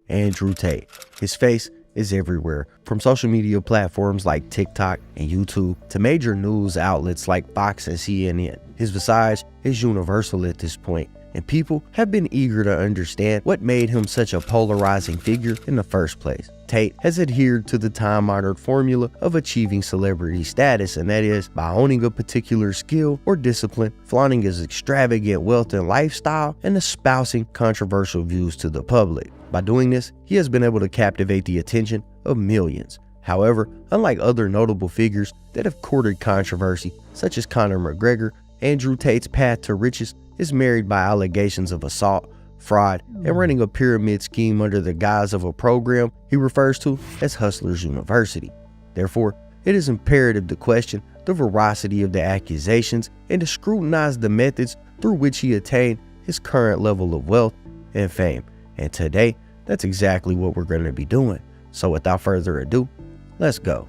Andrew Tate. His face is everywhere, from social media platforms like TikTok and YouTube to major news outlets like Fox and CNN. His visage is universal at this point, and people have been eager to understand what made him such a polarizing figure in the first place. Tate has adhered to the time-honored formula of achieving celebrity status, and that is by owning a particular skill or discipline, flaunting his extravagant wealth and lifestyle, and espousing controversial views to the public. By doing this, he has been able to captivate the attention of millions. However, unlike other notable figures that have courted controversy, such as Conor McGregor, Andrew Tate's path to riches is marred by allegations of assault, fraud, and running a pyramid scheme under the guise of a program he refers to as Hustlers University. Therefore, it is imperative to question the veracity of the accusations and to scrutinize the methods through which he attained his current level of wealth and fame. And today, that's exactly what we're going to be doing. So without further ado, let's go.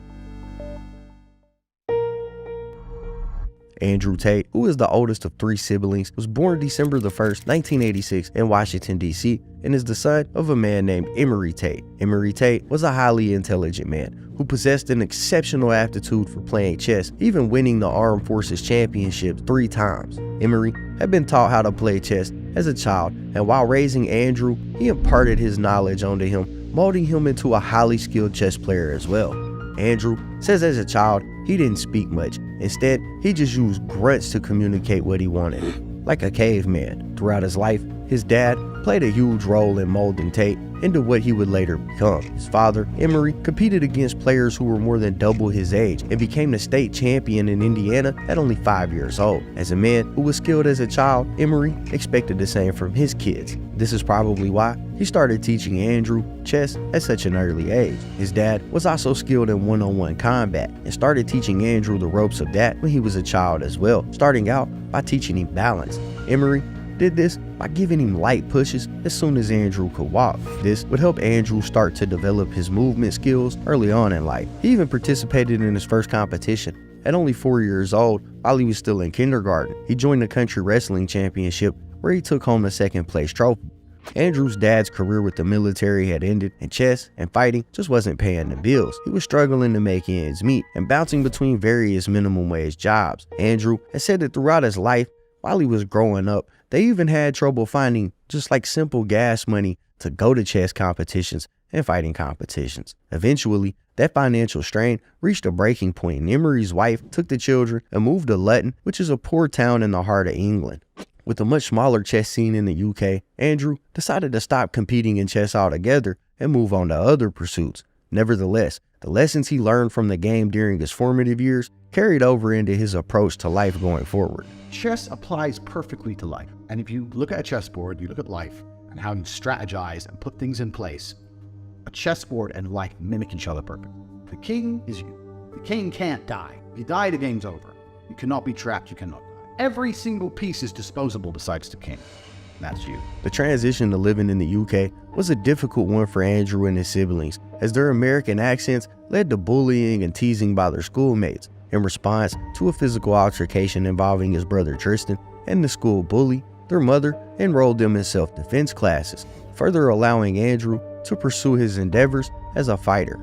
Andrew Tate, who is the oldest of 3 siblings, was born December 1st, 1986 in Washington, D.C. and is the son of a man named Emory Tate. Emory Tate was a highly intelligent man who possessed an exceptional aptitude for playing chess, even winning the Armed Forces Championship 3 times. Emory had been taught how to play chess as a child, and while raising Andrew, he imparted his knowledge onto him, molding him into a highly skilled chess player as well. Andrew says as a child, he didn't speak much. Instead, he just used grunts to communicate what he wanted, like a caveman. Throughout his life, his dad played a huge role in molding Tate into what he would later become. His father, Emory, competed against players who were more than double his age and became the state champion in Indiana at only 5 years old. As a man who was skilled as a child, Emory expected the same from his kids. This is probably why he started teaching Andrew chess at such an early age. His dad was also skilled in one-on-one combat and started teaching Andrew the ropes of that when he was a child as well, starting out by teaching him balance. Emory did this by giving him light pushes as soon as Andrew could walk. This would help Andrew start to develop his movement skills early on in life. He even participated in his first competition at only 4 years old while he was still in kindergarten. He joined the country wrestling championship where he took home the second place trophy. Andrew's dad's career with the military had ended, and chess and fighting just wasn't paying the bills. He was struggling to make ends meet and bouncing between various minimum wage jobs. Andrew has said that throughout his life, while he was growing up, they even had trouble finding just like simple gas money to go to chess competitions and fighting competitions. Eventually, that financial strain reached a breaking point, and Emory's wife took the children and moved to Luton, which is a poor town in the heart of England. With a much smaller chess scene in the UK, Andrew decided to stop competing in chess altogether and move on to other pursuits. Nevertheless, the lessons he learned from the game during his formative years carried over into his approach to life going forward. Chess applies perfectly to life. And if you look at a chessboard, you look at life and how you strategize and put things in place, a chessboard and life mimic each other perfectly. The king is you. The king can't die. If you die, the game's over. You cannot be trapped, you cannot die. Every single piece is disposable besides the king. That's you. The transition to living in the UK was a difficult one for Andrew and his siblings, as their American accents led to bullying and teasing by their schoolmates. In response to a physical altercation involving his brother Tristan and the school bully, their mother enrolled them in self-defense classes, further allowing Andrew to pursue his endeavors as a fighter.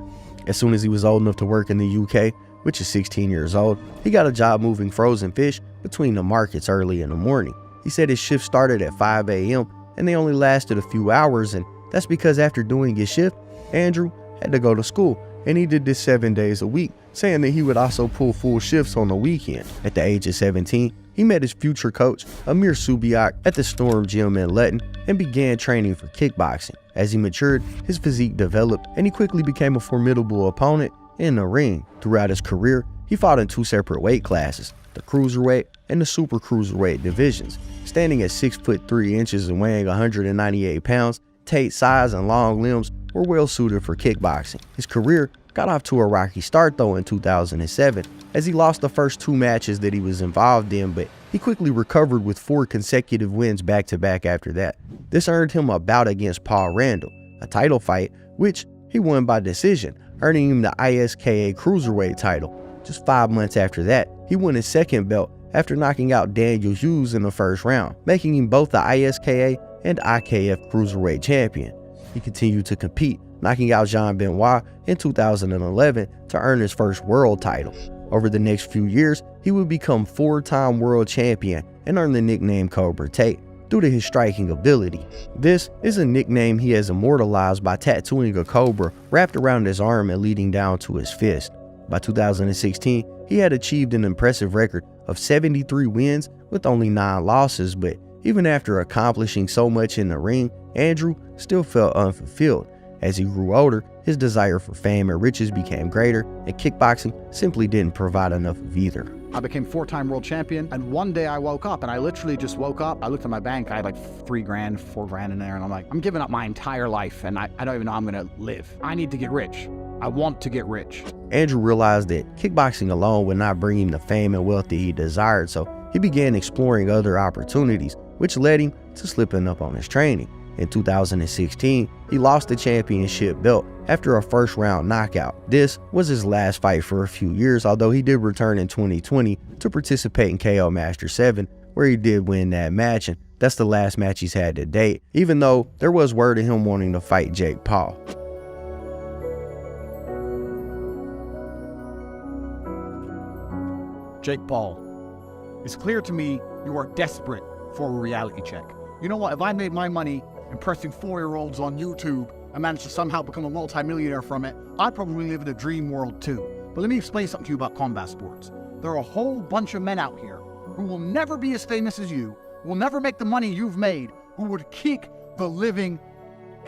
As soon as he was old enough to work in the UK, which is 16 years old, he got a job moving frozen fish between the markets early in the morning. He said his shift started at 5 a.m. and they only lasted a few hours, and that's because after doing his shift, Andrew had to go to school, and he did this 7 days a week, saying that he would also pull full shifts on the weekend. At the age of 17, he met his future coach, Amir Subiak, at the Storm Gym in Luton and began training for kickboxing. As he matured, his physique developed, and he quickly became a formidable opponent in the ring. Throughout his career, he fought in 2 separate weight classes, the cruiserweight and the super cruiserweight divisions. Standing at 6'3" and weighing 198 pounds, Tate's size and long limbs were well suited for kickboxing. His career got off to a rocky start though in 2007, as he lost the first 2 matches that he was involved in, but he quickly recovered with 4 consecutive wins back-to-back after that. This earned him a bout against Paul Randall, a title fight which he won by decision, earning him the ISKA Cruiserweight title. Just 5 months after that, he won his second belt after knocking out Daniel Hughes in the first round, making him both the ISKA and IKF Cruiserweight champion. He continued to compete, knocking out Jean Benoit in 2011 to earn his first world title. Over the next few years, he would become 4-time world champion and earn the nickname Cobra Tate due to his striking ability. This is a nickname he has immortalized by tattooing a cobra wrapped around his arm and leading down to his fist. By 2016, he had achieved an impressive record of 73 wins with only 9 losses, but even after accomplishing so much in the ring, Andrew still felt unfulfilled. As he grew older, his desire for fame and riches became greater, and kickboxing simply didn't provide enough of either. I became 4-time world champion, and one day I woke up, and I literally just woke up. I looked at my bank, I had like 3 grand, 4 grand in there, and I'm like, I'm giving up my entire life, and I don't even know I'm gonna live. I need to get rich. I want to get rich. Andrew realized that kickboxing alone would not bring him the fame and wealth that he desired, so he began exploring other opportunities, which led him to slipping up on his training. In 2016, he lost the championship belt after a first-round knockout. This was his last fight for a few years, although he did return in 2020 to participate in KO Master 7, where he did win that match, and that's the last match he's had to date, even though there was word of him wanting to fight Jake Paul. Jake Paul, it's clear to me you are desperate for a reality check. You know what, if I made my money impressing 4-year-olds on YouTube and managed to somehow become a multimillionaire from it, I'd probably live in a dream world too. But let me explain something to you about combat sports. There are a whole bunch of men out here who will never be as famous as you, will never make the money you've made, who would kick the living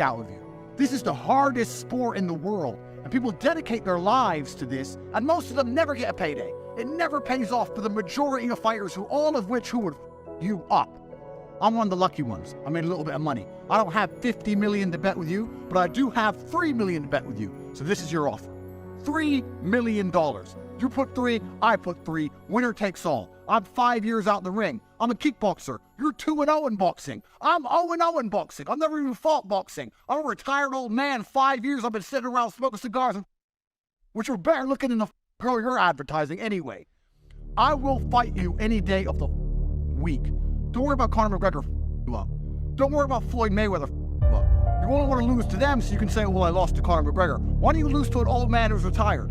out of you. This is the hardest sport in the world, and people dedicate their lives to this, and most of them never get a payday. It never pays off for the majority of fighters, who would you up. I'm one of the lucky ones. I made a little bit of money. I don't have 50 million to bet with you, but I do have 3 million to bet with you. So this is your offer. $3 million. You put 3, I put 3. Winner takes all. I'm 5 years out in the ring. I'm a kickboxer. You're 2-0 in boxing. I'm 0-0 in boxing. I've never even fought boxing. I'm a retired old man. 5 years I've been sitting around smoking cigars, which are better looking than the girl you're advertising anyway. I will fight you any day of the week. Don't worry about Conor McGregor you up. Don't worry about Floyd Mayweather you up. You only want to lose to them so you can say, well, I lost to Conor McGregor. Why don't you lose to an old man who's retired?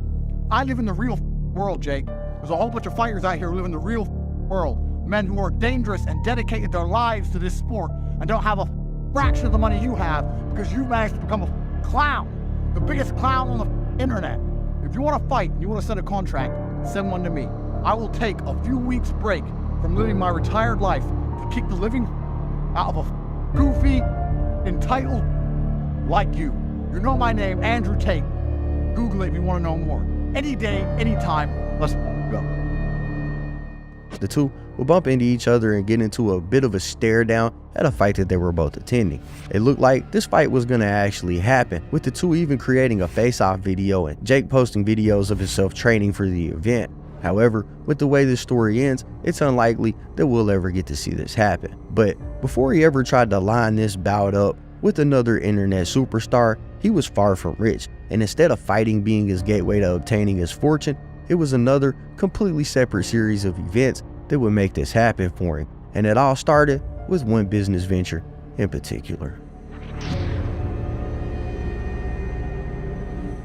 I live in the real world, Jake. There's a whole bunch of fighters out here who live in the real world. Men who are dangerous and dedicated their lives to this sport and don't have a fraction of the money you have because you managed to become a clown. The biggest clown on the internet. If you want to fight and you want to send a contract, send one to me. I will take a few weeks break from living my retired life to kick the living out of a goofy, entitled like you. You know my name, Andrew Tate. Google it if you want to know more. Any day, anytime, let's go. The two would bump into each other and get into a bit of a stare down at a fight that they were both attending. It looked like this fight was going to actually happen, with the two even creating a face-off video and Jake posting videos of himself training for the event. However, with the way this story ends, it's unlikely that we'll ever get to see this happen. But before he ever tried to line this bout up with another internet superstar, he was far from rich, and instead of fighting being his gateway to obtaining his fortune, it was another completely separate series of events that would make this happen for him. And it all started with one business venture in particular.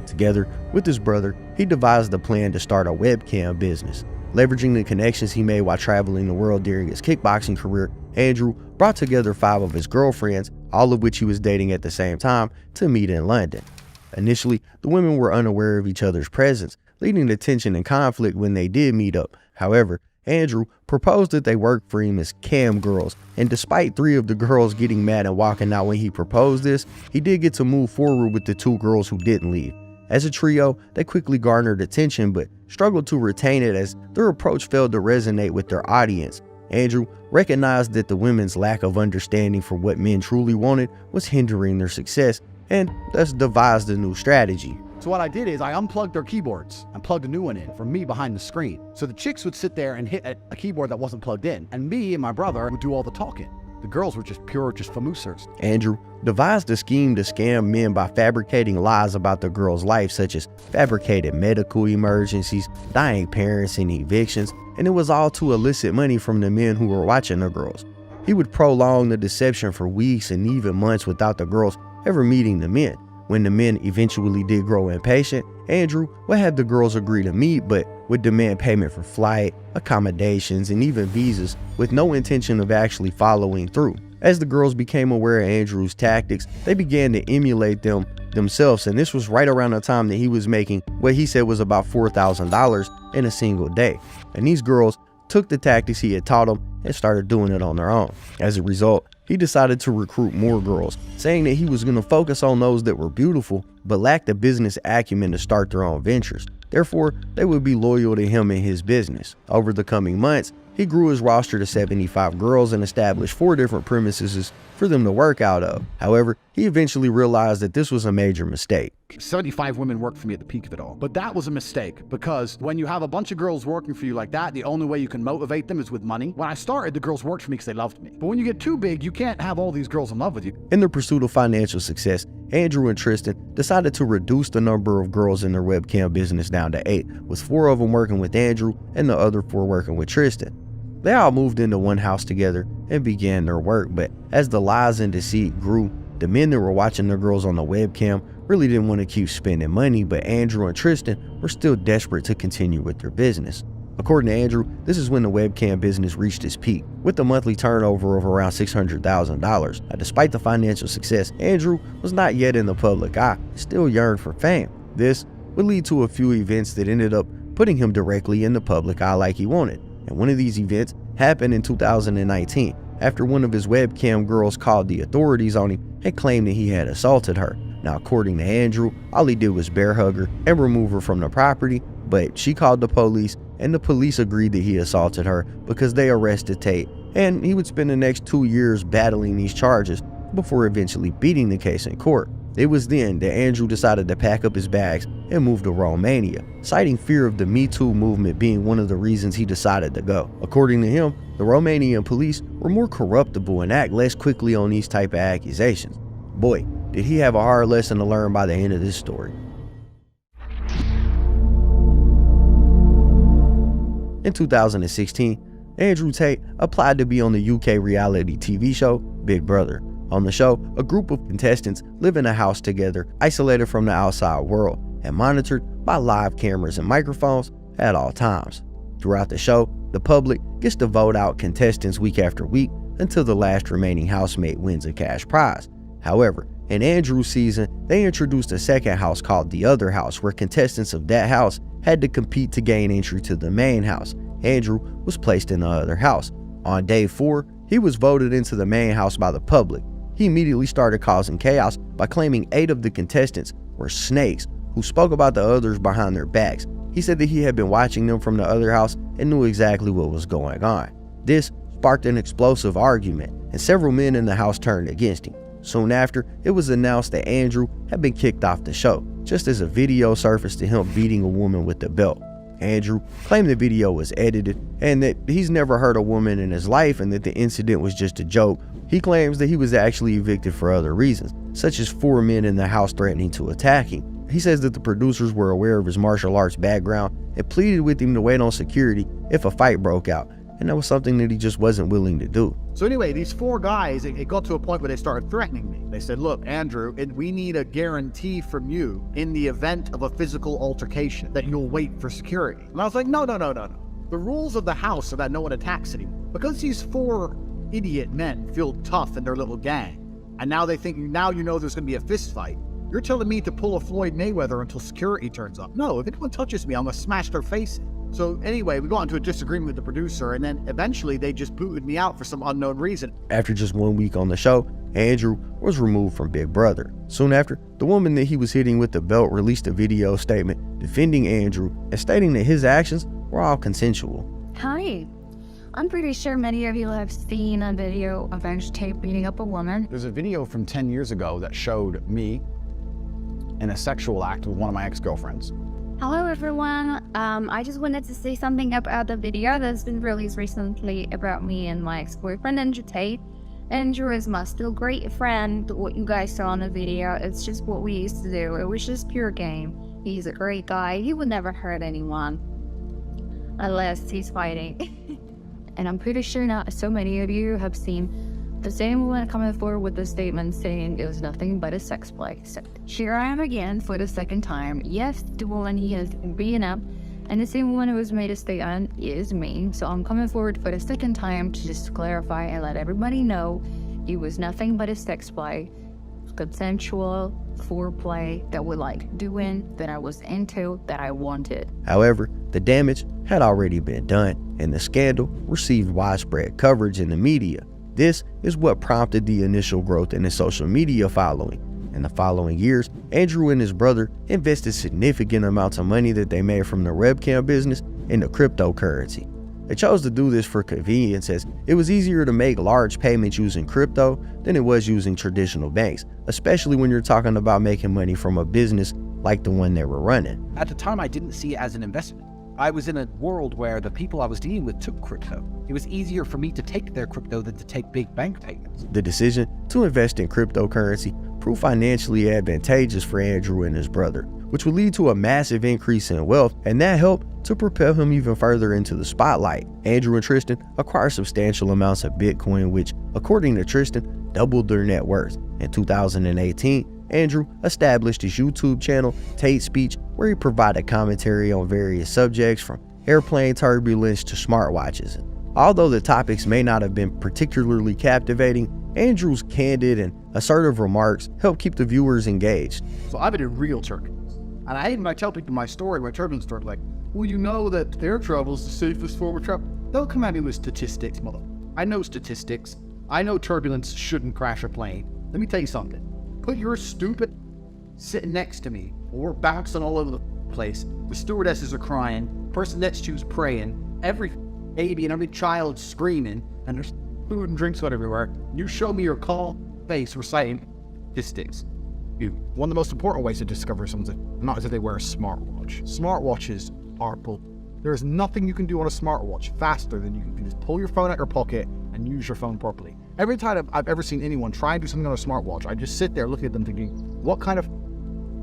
Together with his brother, he devised a plan to start a webcam business. Leveraging the connections he made while traveling the world during his kickboxing career, Andrew brought together 5 of his girlfriends, all of which he was dating at the same time, to meet in London. Initially, the women were unaware of each other's presence, leading to tension and conflict when they did meet up. However, Andrew proposed that they work for him as cam girls, and despite 3 of the girls getting mad and walking out when he proposed this, he did get to move forward with the 2 girls who didn't leave. As a trio, they quickly garnered attention but struggled to retain it as their approach failed to resonate with their audience. Andrew recognized that the women's lack of understanding for what men truly wanted was hindering their success, and thus devised a new strategy. So what I did is I unplugged their keyboards and plugged a new one in from me behind the screen. So the chicks would sit there and hit a keyboard that wasn't plugged in, and me and my brother would do all the talking. The girls were just famoosers. Andrew devised a scheme to scam men by fabricating lies about the girls' life, such as fabricated medical emergencies, dying parents, and evictions, and it was all to elicit money from the men who were watching the girls. He would prolong the deception for weeks and even months without the girls ever meeting the men. When the men eventually did grow impatient, Andrew would have the girls agree to meet, but would demand payment for flight, accommodations, and even visas, with no intention of actually following through. As the girls became aware of Andrew's tactics, they began to emulate them themselves, and this was right around the time that he was making what he said was about $4,000 in a single day. And these girls took the tactics he had taught them and started doing it on their own. As a result, he decided to recruit more girls, saying that he was going to focus on those that were beautiful but lacked the business acumen to start their own ventures. Therefore, they would be loyal to him and his business. Over the coming months, he grew his roster to 75 girls and established 4 different premises for them to work out of. However, he eventually realized that this was a major mistake. 75 women worked for me at the peak of it all. But that was a mistake, because when you have a bunch of girls working for you like that, the only way you can motivate them is with money. When I started, the girls worked for me because they loved me. But when you get too big, you can't have all these girls in love with you. In the pursuit of financial success, Andrew and Tristan decided to reduce the number of girls in their webcam business down to 8, with 4 of them working with Andrew and the other 4 working with Tristan. They all moved into one house together and began their work, but as the lies and deceit grew, the men that were watching their girls on the webcam really didn't want to keep spending money, but Andrew and Tristan were still desperate to continue with their business. According to Andrew, this is when the webcam business reached its peak, with a monthly turnover of around $600,000. Now, despite the financial success, Andrew was not yet in the public eye, still yearned for fame. This would lead to a few events that ended up putting him directly in the public eye like he wanted. And one of these events happened in 2019, after one of his webcam girls called the authorities on him and claimed that he had assaulted her. Now, according to Andrew, all he did was bear hug her and remove her from the property, but she called the police, and the police agreed that he assaulted her because they arrested Tate, and he would spend the next 2 years battling these charges before eventually beating the case in court. It was then that Andrew decided to pack up his bags and move to Romania, citing fear of the Me Too movement being one of the reasons he decided to go. According to him, the Romanian police were more corruptible and act less quickly on these type of accusations. Boy, did he have a hard lesson to learn by the end of this story. In 2016, Andrew Tate applied to be on the UK reality TV show Big Brother. On the show, a group of contestants live in a house together, isolated from the outside world, and monitored by live cameras and microphones at all times. Throughout the show, the public gets to vote out contestants week after week until the last remaining housemate wins a cash prize. However, in Andrew's season, they introduced a second house called The Other House, where contestants of that house had to compete to gain entry to the main house. Andrew was placed in the other house. On day 4, he was voted into the main house by the public. He immediately started causing chaos by claiming 8 of the contestants were snakes who spoke about the others behind their backs. He said that he had been watching them from the other house and knew exactly what was going on. This sparked an explosive argument, and several men in the house turned against him. Soon after, it was announced that Andrew had been kicked off the show, just as a video surfaced to him beating a woman with the belt. Andrew claimed the video was edited and that he's never hurt a woman in his life and that the incident was just a joke. He claims that he was actually evicted for other reasons, such as 4 men in the house threatening to attack him. He says that the producers were aware of his martial arts background and pleaded with him to wait on security if a fight broke out, and that was something that he just wasn't willing to do. So anyway, these 4 guys, it got to a point where they started threatening me. They said, look, Andrew, we need a guarantee from you in the event of a physical altercation that you'll wait for security. And I was like, no. The rules of the house are that no one attacks anyone. Because these 4 idiot men feel tough in their little gang, and now they think, now you know there's going to be a fist fight. You're telling me to pull a Floyd Mayweather until security turns up. No, if anyone touches me, I'm going to smash their face in. So anyway, we got into a disagreement with the producer, and then eventually they just booted me out for some unknown reason. After just 1 week on the show, Andrew was removed from Big Brother. Soon after, the woman that he was hitting with the belt released a video statement defending Andrew and stating that his actions were all consensual. Hi. I'm pretty sure many of you have seen a video of Andrew Tate beating up a woman. There's a video from 10 years ago that showed me in a sexual act with one of my ex-girlfriends. Hello everyone, I just wanted to say something about the video that's been released recently about me and my ex-boyfriend Andrew Tate. Andrew is my still great friend. What you guys saw in the video, it's just what we used to do. It was just pure game. He's a great guy. He would never hurt anyone unless he's fighting. And I'm pretty sure not so many of you have seen The same woman coming forward with the statement saying it was nothing but a sex play. So here I am again for the second time. Yes, the woman he has beaten up, and the same woman who has made a statement is me. So I'm coming forward for the second time to just clarify and let everybody know it was nothing but a sex play. Consensual foreplay that we like doing, that I was into, that I wanted. However, the damage had already been done, and the scandal received widespread coverage in the media. This is what prompted the initial growth in his social media following. In the following years, Andrew and his brother invested significant amounts of money that they made from the webcam business into cryptocurrency. They chose to do this for convenience, as it was easier to make large payments using crypto than it was using traditional banks, especially when you're talking about making money from a business like the one they were running. At the time, I didn't see it as an investment. I was in a world where the people I was dealing with took crypto. It was easier for me to take their crypto than to take big bank payments. The decision to invest in cryptocurrency proved financially advantageous for Andrew and his brother, which would lead to a massive increase in wealth, and that helped to propel him even further into the spotlight. Andrew and Tristan acquired substantial amounts of Bitcoin, which, according to Tristan, doubled their net worth. In 2018, Andrew established his YouTube channel, Tate Speech, where he provided commentary on various subjects from airplane turbulence to smartwatches. Although the topics may not have been particularly captivating, Andrew's candid and assertive remarks helped keep the viewers engaged. So I've been in real turbulence. And I even tell people my story, my turbulence story, like, well, you know that air travel is the safest form of travel. They'll come at me with statistics, mother. I know statistics. I know turbulence shouldn't crash a plane. Let me tell you something. Put your stupid sitting next to me, or we're bouncing all over the place. The stewardesses are crying. Person next to you's praying. Every baby and every child screaming, and there's food and drinks everywhere. You show me your calm face reciting statistics. One of the most important ways to discover someone's not is if they wear a smartwatch. Smartwatches are bull. There is nothing you can do on a smartwatch faster than you can just pull your phone out your pocket and use your phone properly. Every time I've ever seen anyone try and do something on a smartwatch, I just sit there looking at them thinking, what kind of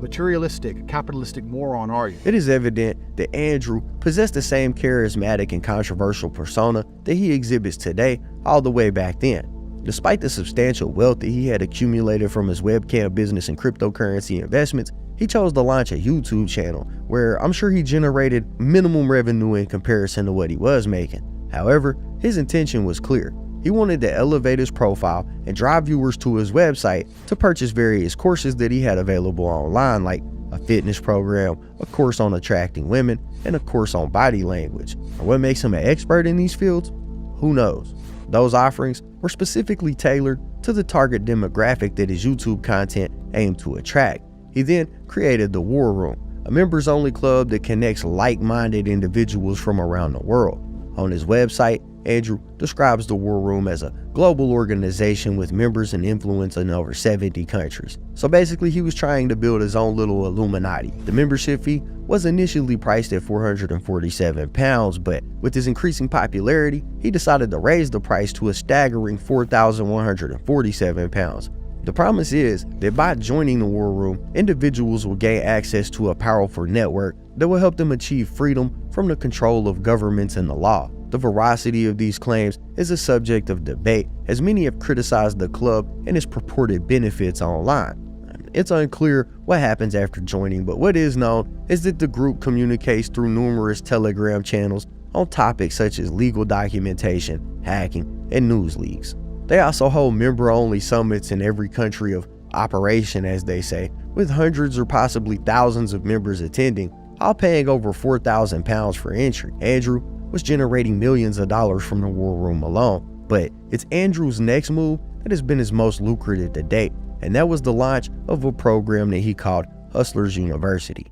materialistic, capitalistic moron are you? It is evident that Andrew possessed the same charismatic and controversial persona that he exhibits today all the way back then. Despite the substantial wealth that he had accumulated from his webcam business and cryptocurrency investments, he chose to launch a YouTube channel where I'm sure he generated minimum revenue in comparison to what he was making. However, his intention was clear. He wanted to elevate his profile and drive viewers to his website to purchase various courses that he had available online, like a fitness program, a course on attracting women, and a course on body language. And what makes him an expert in these fields? Who knows? Those offerings were specifically tailored to the target demographic that his YouTube content aimed to attract. He then created the War Room, a members-only club that connects like-minded individuals from around the world. On his website, Andrew describes the War Room as a global organization with members and influence in over 70 countries. So basically, he was trying to build his own little Illuminati. The membership fee was initially priced at £447, but with his increasing popularity, he decided to raise the price to a staggering £4,147. The promise is that by joining the War Room, individuals will gain access to a powerful network that will help them achieve freedom from the control of governments and the law. The veracity of these claims is a subject of debate, as many have criticized the club and its purported benefits online. It's unclear what happens after joining, but what is known is that the group communicates through numerous Telegram channels on topics such as legal documentation, hacking, and news leaks. They also hold member-only summits in every country of operation, as they say, with hundreds or possibly thousands of members attending, all paying over £4,000 for entry. Andrew was generating millions of dollars from the War Room alone, but it's Andrew's next move that has been his most lucrative to date, and that was the launch of a program that he called Hustlers University.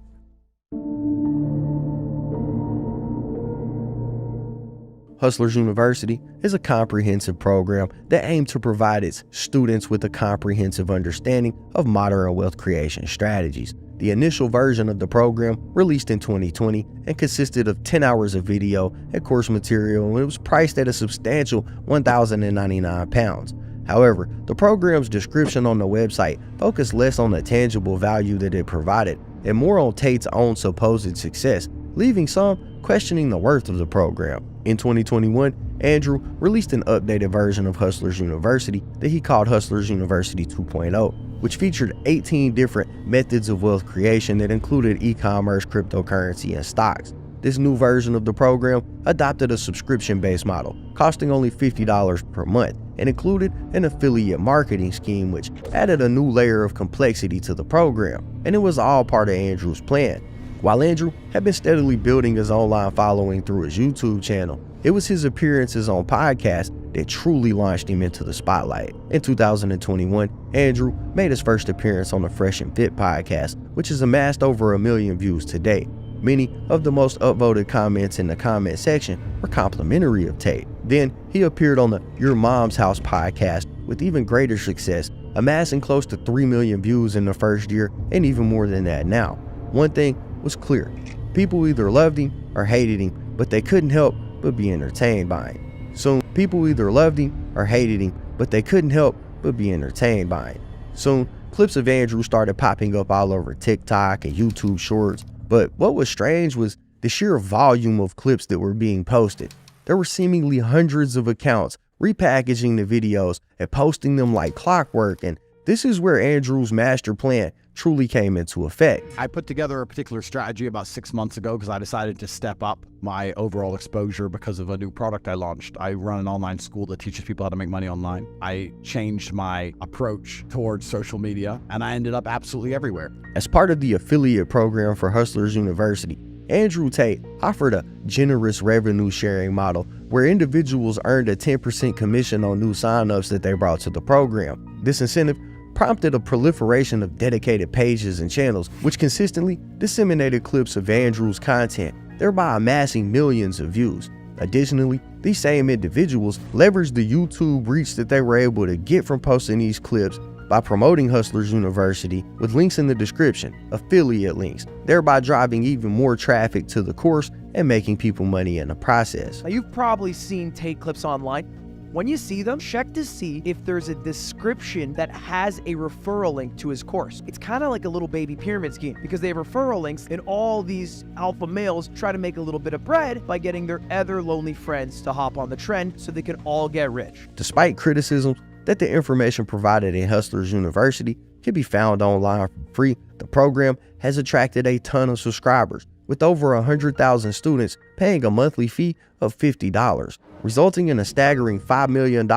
Hustlers University is a comprehensive program that aims to provide its students with a comprehensive understanding of modern wealth creation strategies. The initial version of the program released in 2020 and consisted of 10 hours of video and course material, and it was priced at a substantial £1,099. However, the program's description on the website focused less on the tangible value that it provided and more on Tate's own supposed success, leaving some questioning the worth of the program. In 2021, Andrew released an updated version of Hustlers University that he called Hustlers University 2.0, which featured 18 different methods of wealth creation that included e-commerce, cryptocurrency, and stocks. This new version of the program adopted a subscription-based model, costing only $50 per month, and included an affiliate marketing scheme which added a new layer of complexity to the program, and it was all part of Andrew's plan. While Andrew had been steadily building his online following through his YouTube channel, it was his appearances on podcasts that truly launched him into the spotlight. In 2021, Andrew made his first appearance on the Fresh and Fit podcast, which has amassed over 1 million views to date. Many of the most upvoted comments in the comment section were complimentary of Tate. Then he appeared on the Your Mom's House podcast with even greater success, amassing close to 3 million views in the first year and even more than that now. One thing was clear: people either loved him or hated him, but they couldn't help but be entertained by him. Soon, people either loved him or hated him, but they couldn't help but be entertained by him. Soon, clips of Andrew started popping up all over TikTok and YouTube Shorts. But what was strange was the sheer volume of clips that were being posted. There were seemingly hundreds of accounts repackaging the videos and posting them like clockwork, and this is where Andrew's master plan truly came into effect. I put together a particular strategy about 6 months ago because I decided to step up my overall exposure because of a new product I launched. I run an online school that teaches people how to make money online. I changed my approach towards social media, and I ended up absolutely everywhere. As part of the affiliate program for Hustlers University, Andrew Tate offered a generous revenue sharing model where individuals earned a 10% commission on new signups that they brought to the program. This incentive prompted a proliferation of dedicated pages and channels, which consistently disseminated clips of Andrew's content, thereby amassing millions of views. Additionally, these same individuals leveraged the YouTube reach that they were able to get from posting these clips by promoting Hustlers University with links in the description, affiliate links, thereby driving even more traffic to the course and making people money in the process. Now, you've probably seen Tate clips online. When you see them, check to see if there's a description that has a referral link to his course. It's kind of like a little baby pyramid scheme because they have referral links, and all these alpha males try to make a little bit of bread by getting their other lonely friends to hop on the trend so they can all get rich. Despite criticisms that the information provided in Hustlers University can be found online for free, the program has attracted a ton of subscribers, with over 100,000 students paying a monthly fee of $50, resulting in a staggering $5 million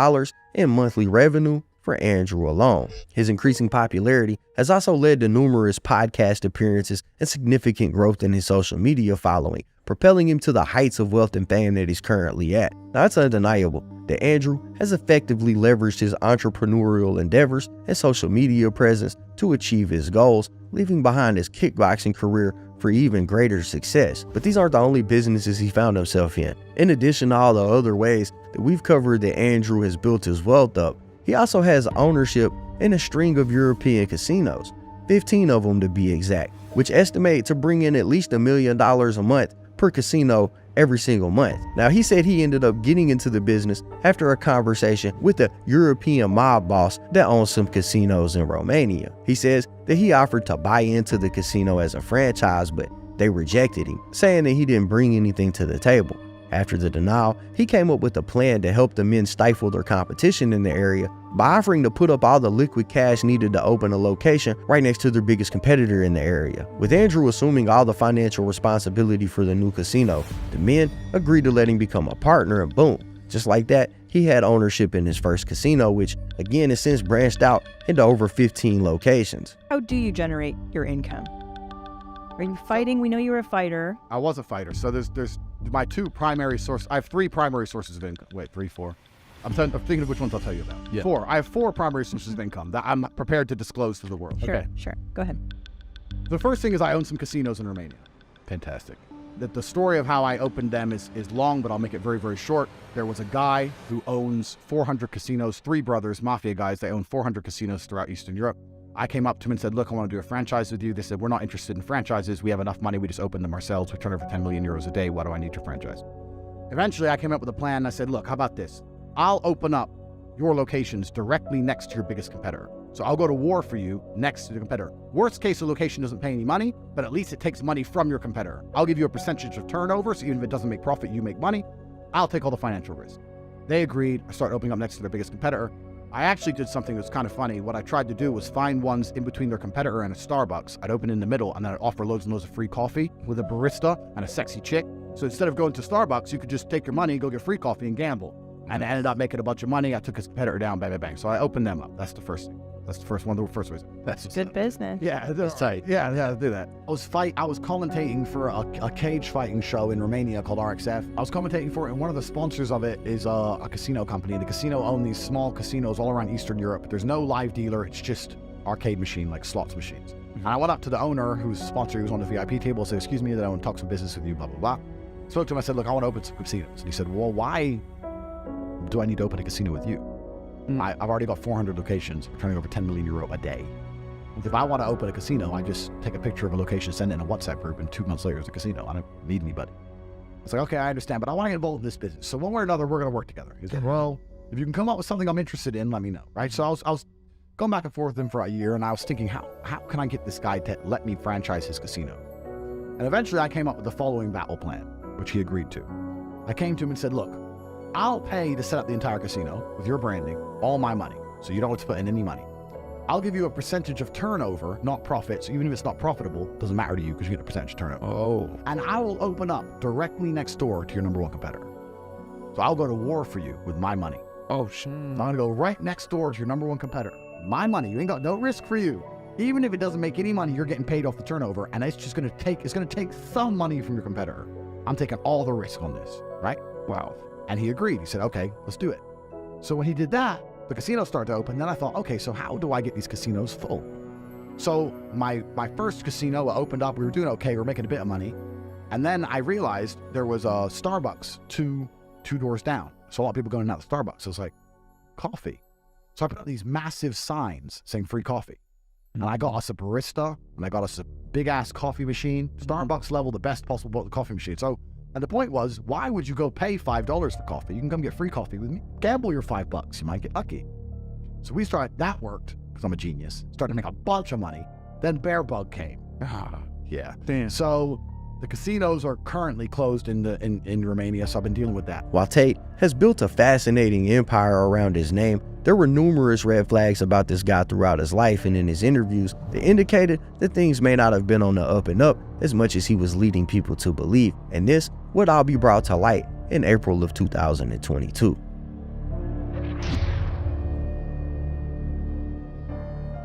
in monthly revenue for Andrew alone. His increasing popularity has also led to numerous podcast appearances and significant growth in his social media following, propelling him to the heights of wealth and fame that he's currently at. Now, it's undeniable that Andrew has effectively leveraged his entrepreneurial endeavors and social media presence to achieve his goals, leaving behind his kickboxing career for even greater success. But these aren't the only businesses he found himself in. In addition to all the other ways that we've covered that Andrew has built his wealth up, he also has ownership in a string of European casinos, 15 of them to be exact, which estimate to bring in at least $1 million a month per casino every single month. Now, he said he ended up getting into the business after a conversation with a European mob boss that owns some casinos in Romania. He says that he offered to buy into the casino as a franchise, but they rejected him, saying that he didn't bring anything to the table. After the denial, he came up with a plan to help the men stifle their competition in the area by offering to put up all the liquid cash needed to open a location right next to their biggest competitor in the area. With Andrew assuming all the financial responsibility for the new casino, the men agreed to let him become a partner, and boom, just like that, he had ownership in his first casino, which again has since branched out into over 15 locations. How do you generate your income? Are you fighting? We know you're a fighter. I was a fighter, so there's my two primary sources. I have three primary sources of income. Wait, three, four. I'm thinking of which ones I'll tell you about. Yeah. Four. I have four primary sources of income that I'm prepared to disclose to the world. Sure, Okay. sure. Go ahead. The first thing is I own some casinos in Romania. Fantastic. The story of how I opened them is long, but I'll make it very, very short. There was a guy who owns 400 casinos, three brothers, mafia guys. They own 400 casinos throughout Eastern Europe. I came up to him and said, look, I want to do a franchise with you. They said, we're not interested in franchises. We have enough money. We just open them ourselves. We turn over 10 million euros a day. Why do I need your franchise? Eventually, I came up with a plan. And I said, look, how about this? I'll open up your locations directly next to your biggest competitor. So I'll go to war for you next to the competitor. Worst case, the location doesn't pay any money, but at least it takes money from your competitor. I'll give you a percentage of turnover, so even if it doesn't make profit, you make money. I'll take all the financial risk. They agreed. I started opening up next to their biggest competitor. I actually did something that's kind of funny. What I tried to do was find ones in between their competitor and a Starbucks. I'd open in the middle, and then I'd offer loads and loads of free coffee with a barista and a sexy chick. So instead of going to Starbucks, you could just take your money, go get free coffee, and gamble. And I ended up making a bunch of money. I took his competitor down, bang, bang, bang. So I opened them up. That's the first thing. That's the first one. The first reason. That's just Good business. Yeah, that's tight. Yeah, do that. I was commentating for a cage fighting show in Romania called RXF. I was commentating for it, and one of the sponsors of it is a casino company. The casino owned these small casinos all around Eastern Europe. There's no live dealer. It's just arcade machine, like slots machines. And I went up to the owner, who's sponsor, who was on the VIP table, said, "Excuse me, that I want to talk some business with you, blah, blah, blah." Spoke to him. I said, "Look, I want to open some casinos." And he said, "Well, why do I need to open a casino with you? I've already got 400 locations, turning over 10 million euro a day. If I want to open a casino, I just take a picture of a location, send it in a WhatsApp group, and 2 months later it's a casino. I don't need anybody." It's like, okay, I understand, but I want to get involved in this business. So one way or another, we're going to work together. He said, "Well, if you can come up with something I'm interested in, let me know." Right? So I was going back and forth with him for a year, and I was thinking, how can I get this guy to let me franchise his casino? And eventually I came up with the following battle plan, which he agreed to. I came to him and said, "Look, I'll pay to set up the entire casino with your branding, all my money, so you don't have to put in any money. I'll give you a percentage of turnover, not profit, so even if it's not profitable, it doesn't matter to you because you get a percentage of turnover. Oh. And I will open up directly next door to your number one competitor. So I'll go to war for you with my money. Oh, shit. I'm going to go right next door to your number one competitor. My money, you ain't got no risk for you. Even if it doesn't make any money, you're getting paid off the turnover, and it's just going to take some money from your competitor. I'm taking all the risk on this, right?" Wow. And he agreed. He said, "Okay, let's do it." So when he did that, the casinos started to open. Then I thought, okay, so how do I get these casinos full? So my first casino opened up. We were doing okay. We were making a bit of money. And then I realized there was a Starbucks two doors down. So a lot of people going in and out of Starbucks. So I was like, coffee. So I put up these massive signs saying free coffee. And I got us a barista, and I got us a big-ass coffee machine, Starbucks level, the best possible coffee machine. So, and the point was, why would you go pay $5 for coffee? You can come get free coffee with me. Gamble your $5. You might get lucky. So we started, that worked, because I'm a genius. Started to make a bunch of money. Then Bear Bug came. Yeah. Damn. So the casinos are currently closed in Romania, so I've been dealing with that. While Tate has built a fascinating empire around his name, there were numerous red flags about this guy throughout his life and in his interviews that indicated that things may not have been on the up and up as much as he was leading people to believe, and this would all be brought to light in April of 2022.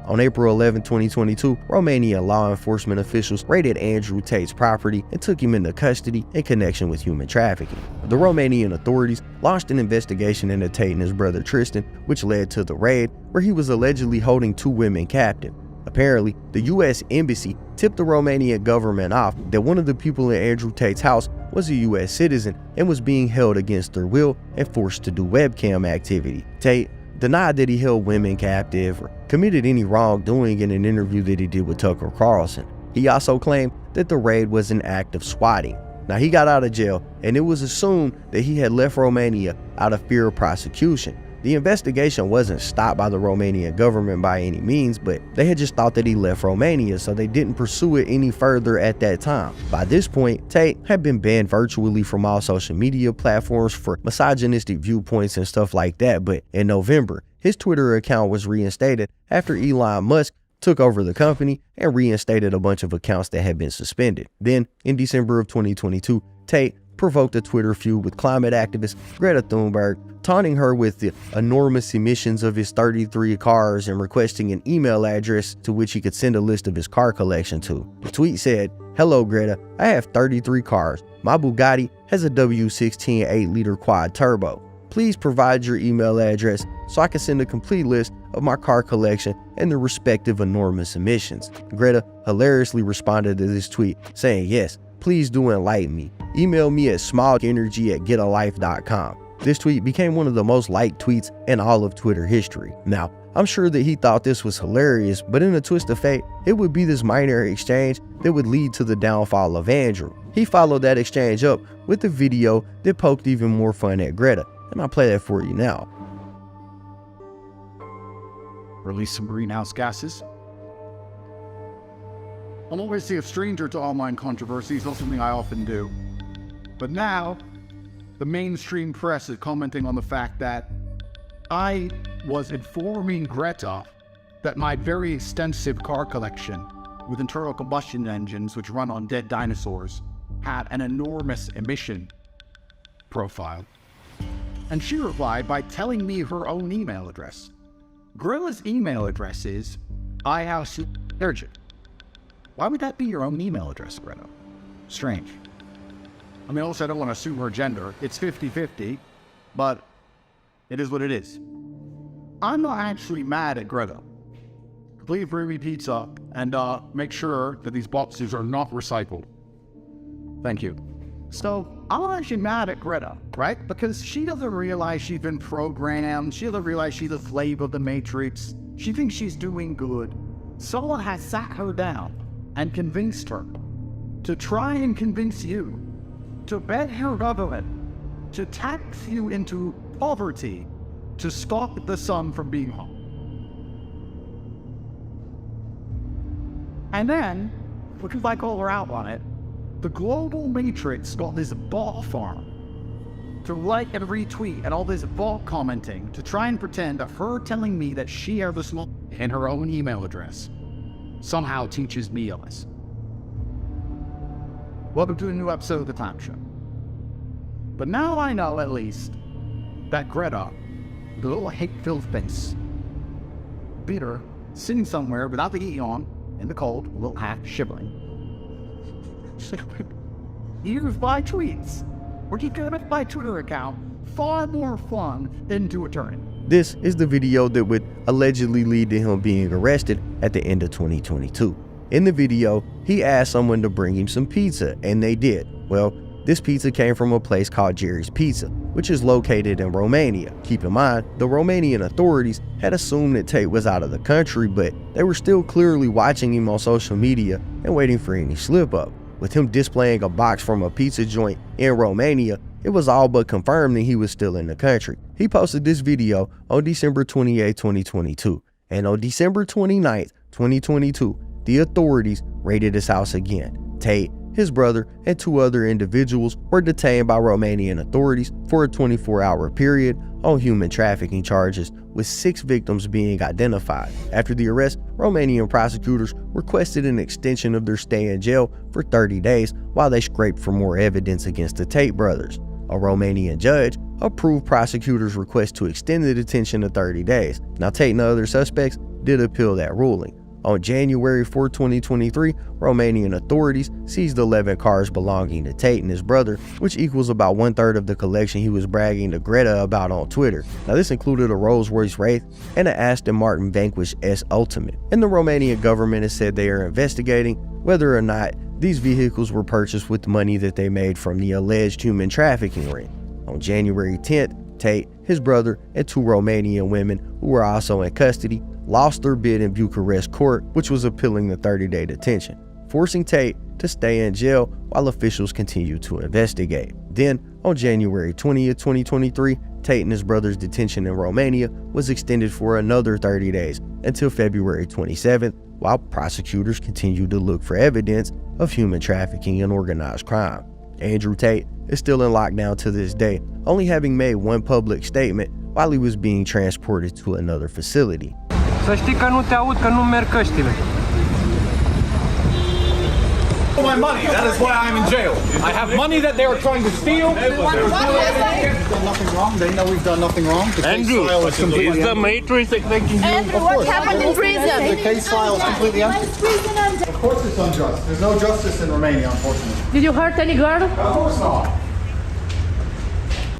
On April 11, 2022, Romanian law enforcement officials raided Andrew Tate's property and took him into custody in connection with human trafficking. The Romanian authorities launched an investigation into Tate and his brother Tristan, which led to the raid, where he was allegedly holding 2 women captive. Apparently, the U.S. Embassy tipped the Romanian government off that one of the people in Andrew Tate's house was a U.S. citizen and was being held against their will and forced to do webcam activity. Tate denied that he held women captive or committed any wrongdoing in an interview that he did with Tucker Carlson. He also claimed that the raid was an act of swatting. Now, he got out of jail, and it was assumed that he had left Romania out of fear of prosecution. The investigation wasn't stopped by the Romanian government by any means, but they had just thought that he left Romania, so they didn't pursue it any further at that time. By this point, Tate had been banned virtually from all social media platforms for misogynistic viewpoints and stuff like that, but in November, his Twitter account was reinstated after Elon Musk took over the company and reinstated a bunch of accounts that had been suspended. Then, in December of 2022, Tate provoked a Twitter feud with climate activist Greta Thunberg, taunting her with the enormous emissions of his 33 cars and requesting an email address to which he could send a list of his car collection to. The tweet said, "Hello Greta, I have 33 cars. My Bugatti has a W16 8-liter quad turbo. Please provide your email address so I can send a complete list of my car collection and the respective enormous emissions." Greta hilariously responded to this tweet saying, "Yes, please do enlighten me. Email me at smoggenergy@getalife.com. This tweet became one of the most liked tweets in all of Twitter history. Now, I'm sure that he thought this was hilarious, but in a twist of fate, it would be this minor exchange that would lead to the downfall of Andrew. He followed that exchange up with a video that poked even more fun at Greta, and I'll play that for you now. Release some greenhouse gases. I'm obviously a stranger to online controversies, not something I often do. But now, the mainstream press is commenting on the fact that I was informing Greta that my very extensive car collection with internal combustion engines which run on dead dinosaurs had an enormous emission profile. And she replied by telling me her own email address. Greta's email address is iHouseUrgent. Why would that be your own email address, Greta? Strange. I mean, also, I don't want to assume her gender. It's 50-50, but it is what it is. I'm not actually mad at Greta. Please bring me pizza and make sure that these boxes are not recycled. Thank you. So, I'm actually mad at Greta, right? Because she doesn't realize she's been programmed. She doesn't realize she's a slave of the Matrix. She thinks she's doing good. Someone has sat her down and convinced her to try and convince you to bet your government, to tax you into poverty, to stop the sun from being hot. And then, which is like all we're out on it, the global matrix got this bot farm to like and retweet and all this bot commenting to try and pretend that her telling me that she has the small in her own email address somehow teaches me a lesson. Welcome to a new episode of The Time Show. But now I know, at least, that Greta, the little hate-filled face, bitter, sitting somewhere without the heat on, in the cold, a little half shivering. Use my tweets. Or keep going with my Twitter account. Far more fun than to attorney. This is the video that would allegedly lead to him being arrested at the end of 2022. In the video, he asked someone to bring him some pizza, and they did. Well, this pizza came from a place called Jerry's Pizza, which is located in Romania. Keep in mind, the Romanian authorities had assumed that Tate was out of the country, but they were still clearly watching him on social media and waiting for any slip up. With him displaying a box from a pizza joint in Romania, it was all but confirmed that he was still in the country. He posted this video on December 28, 2022, and on December 29, 2022, the authorities raided his house again. Tate, his brother, and 2 other individuals were detained by Romanian authorities for a 24-hour period on human trafficking charges, with 6 victims being identified. After the arrest, Romanian prosecutors requested an extension of their stay in jail for 30 days while they scraped for more evidence against the Tate brothers. A Romanian judge approved prosecutors' request to extend the detention to 30 days. Now, Tate and the other suspects did appeal that ruling. On January 4, 2023, Romanian authorities seized 11 cars belonging to Tate and his brother, which equals about 1/3 of the collection he was bragging to Greta about on Twitter. Now, this included a Rolls-Royce Wraith and an Aston Martin Vanquish S Ultimate. And the Romanian government has said they are investigating whether or not these vehicles were purchased with money that they made from the alleged human trafficking ring. On January 10th, Tate, his brother, and 2 Romanian women who were also in custody lost their bid in Bucharest court, which was appealing the 30-day detention, forcing Tate to stay in jail while officials continued to investigate. Then, on January 20th, 2023, Tate and his brother's detention in Romania was extended for another 30 days until February 27th, while prosecutors continued to look for evidence of human trafficking and organized crime. Andrew Tate is still in lockdown to this day, only having made one public statement while he was being transported to another facility. Să știi că nu te aud, că nu merg căștile. My money, that is why I'm in jail. I have money that they were trying to steal. We've done nothing wrong. They know we've done nothing wrong. The case file is completely Is the Matrix making you? Andrew, what happened in prison? The case file is completely empty. Of course it's unjust. There's no justice in Romania, unfortunately. Did you hurt any girl? Of course not.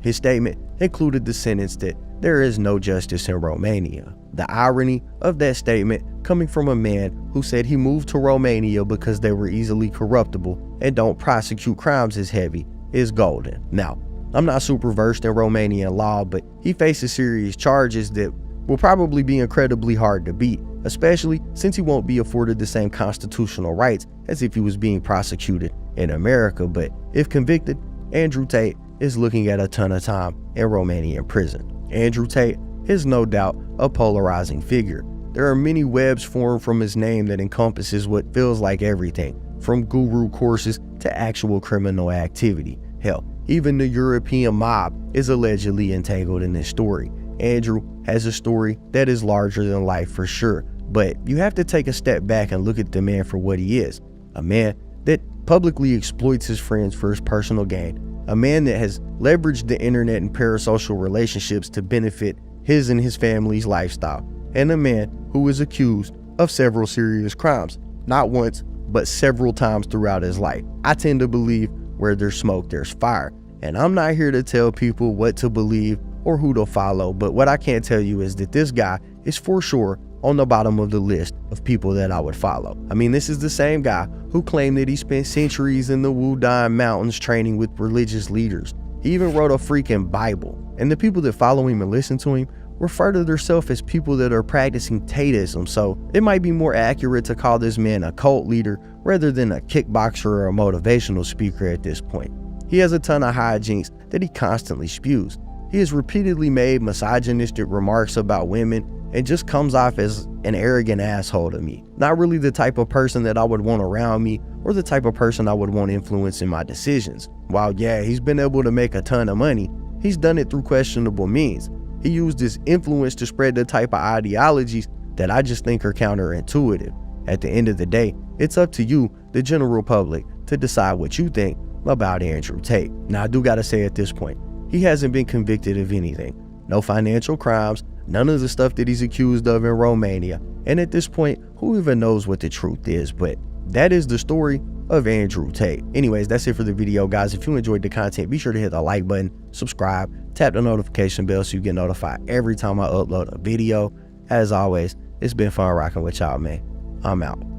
His statement included the sentence that there is no justice in Romania. The irony of that statement coming from a man who said he moved to Romania because they were easily corruptible and don't prosecute crimes as heavy is golden. Now, I'm not super versed in Romanian law, but he faces serious charges that will probably be incredibly hard to beat, especially since he won't be afforded the same constitutional rights as if he was being prosecuted in America. But if convicted, Andrew Tate is looking at a ton of time in Romanian prison. Andrew Tate is no doubt a polarizing figure. There are many webs formed from his name that encompasses what feels like everything, from guru courses to actual criminal activity. Hell, Even the European mob is allegedly entangled in this story. Andrew has a story that is larger than life for sure, but you have to take a step back and look at the man for what he is. A man that publicly exploits his friends for his personal gain. A man that has leveraged the internet and parasocial relationships to benefit his and his family's lifestyle. And a man who is accused of several serious crimes, not once, but several times throughout his life. I tend to believe where there's smoke, there's fire. And I'm not here to tell people what to believe or who to follow, but what I can tell you is that this guy is for sure on the bottom of the list of people that I would follow. I mean, this is the same guy who claimed that he spent centuries in the Wudang Mountains training with religious leaders. He even wrote a freaking Bible. And the people that follow him and listen to him refer to themselves as people that are practicing Tateism, so it might be more accurate to call this man a cult leader rather than a kickboxer or a motivational speaker at this point. He has a ton of hijinks that he constantly spews. He has repeatedly made misogynistic remarks about women and just comes off as an arrogant asshole to me. Not really the type of person that I would want around me or the type of person I would want influencing my decisions. While yeah, he's been able to make a ton of money, he's done it through questionable means. He used his influence to spread the type of ideologies that I just think are counterintuitive. At the end of the day, it's up to you, the general public, to decide what you think about Andrew Tate. Now, I do gotta say at this point, he hasn't been convicted of anything. No financial crimes, none of the stuff that he's accused of in Romania. And at this point, who even knows what the truth is? But that is the story of Andrew Tate. Anyways, that's it for the video, guys. If you enjoyed the content, be sure to hit the like button, subscribe, tap the notification bell so you get notified every time I upload a video. As always, it's been fun rocking with y'all, man. I'm out.